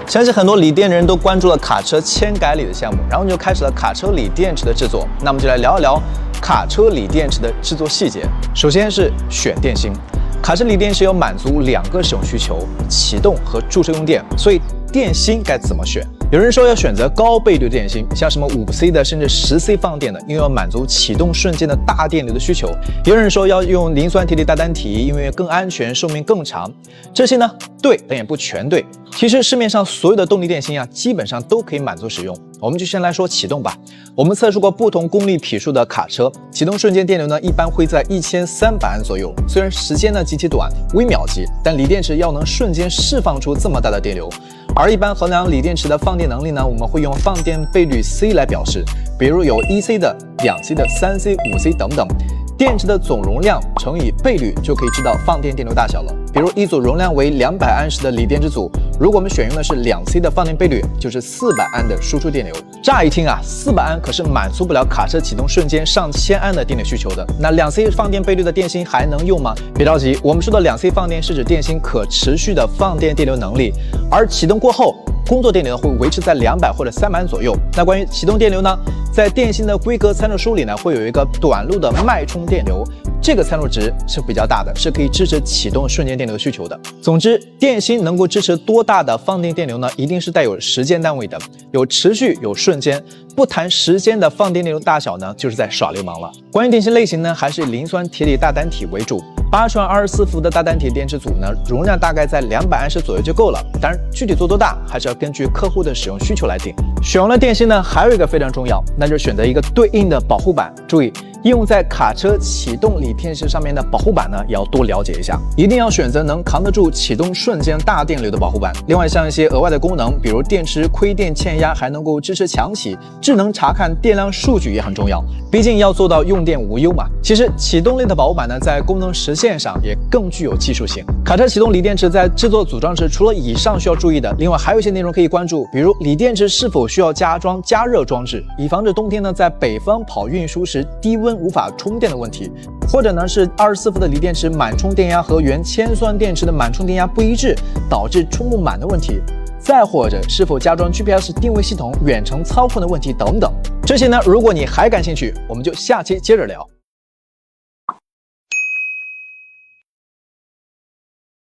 相信很多锂电人都关注了卡车铅改锂的项目，然后就开始了卡车锂电池的制作。那我们就来聊一聊卡车锂电池的制作细节。首先是选电芯，卡车锂电池要满足2个使用需求：启动和驻车用电。所以电芯该怎么选？有人说要选择高倍率电芯，像什么5C 的甚至10C 放电的，因为要满足启动瞬间的大电流的需求。也有人说要用磷酸铁锂大单体，因为更安全，寿命更长。这些呢对，但也不全对。其实市面上所有的动力电芯基本上都可以满足使用。我们就先来说启动吧。我们测试过不同功率匹数的卡车，启动瞬间电流呢一般会在1300安左右。虽然时间呢极其短，微秒级，但锂电池要能瞬间释放出这么大的电流。而一般衡量锂电池的放电能力呢，我们会用放电倍率 C 来表示，比如有1C 的、2C 的、3C、5C 等等。电池的总容量乘以倍率就可以知道放电电流大小了。比如一组容量为200安时的锂电池组，如果我们选用的是2C 的放电倍率，就是400安的输出电流。乍一听400安可是满足不了卡车启动瞬间上千安的电力需求的。那2C 放电倍率的电芯还能用吗？别着急，我们说的2C 放电是指电芯可持续的放电电流能力，而启动过后，工作电流会维持在200或者300安左右。那关于启动电流呢，在电芯的规格参数书里呢，会有一个短路的脉冲电流，这个参数值是比较大的，是可以支持启动瞬间电流需求的。总之，电芯能够支持多大的放电电流呢？一定是带有时间单位的，有持续有瞬间，不谈时间的放电电流大小呢，就是在耍流氓了。关于电芯类型呢，还是以磷酸铁锂大单体为主。8串24伏的大单体电池组呢，容量大概在200安时左右就够了。当然，具体做多大还是要根据客户的使用需求来定。选完了电芯呢，还有一个非常重要，那就是选择一个对应的保护板。注意，应用在卡车启动锂电池上面的保护板呢，也要多了解一下，一定要选择能扛得住启动瞬间大电流的保护板。另外，像一些额外的功能，比如电池亏电欠压，还能够支持强启，智能查看电量数据也很重要。毕竟要做到用电无忧嘛。其实启动类的保护板呢，在功能实现上也更具有技术性。卡车启动锂电池在制作组装时，除了以上需要注意的，另外还有一些内容可以关注，比如锂电池是否需要加装加热装置，以防止冬天呢在北方跑运输时低温无法充电的问题，或者呢是24伏的锂电池满充电压和原铅酸电池的满充电压不一致，导致充不满的问题。再或者是否加装 GPS 定位系统远程操控的问题等等。这些呢，如果你还感兴趣，我们就下期接着聊。